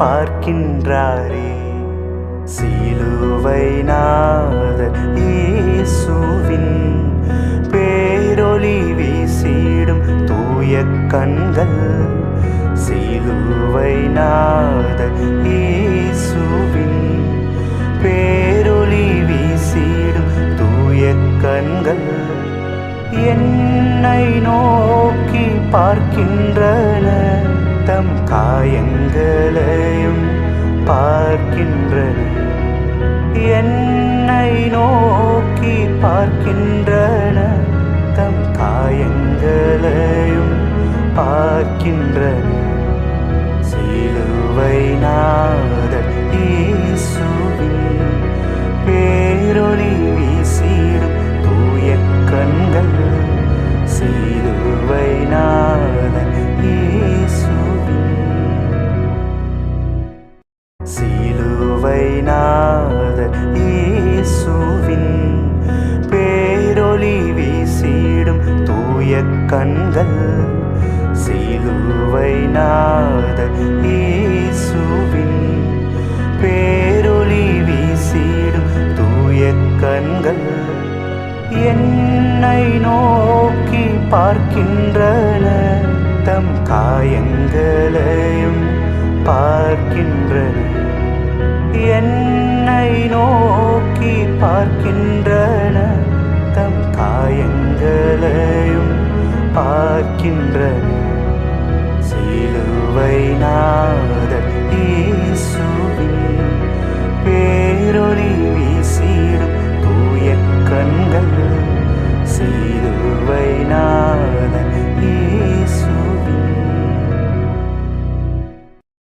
பார்க்கின்றாரே. சிலுவை நாதர் இயேசுவின் பேரொளி வீசிடும் தூய கண்கள். சிலுவை நாதர் இயேசுவின் பேரொளி வீசிடும் தூய கண்கள் என்னை நோக்கி பார்க்கின்றன. தம் காயங்களையும் பார்க்கின்றன. என்னை நோக்கி பார்க்கின்றன. தம் காயங்களையும் பார்க்கின்றன. சிலுவை நாதர் இயேசுவின் பேரொளி வீசிடும் தூய கண்கள். சிலுவை நாதர் இயேசுவின் சிலுவை நாதர் இயேசுவின் பேரொளி வீசிடும் தூய கண்கள். சிலுவை நாதர் இயேசுவின் பேரொளி வீசிடும் தூய கண்கள் என்னை நோக்கி பார்க்கின்றன. தம் காயங்களையும் பார்க்கின்றன. என்னை நோக்கி பார்க்கின்றன. தம் காயங்களையும் பார்க்கின்றன. சிலுவை நாதர்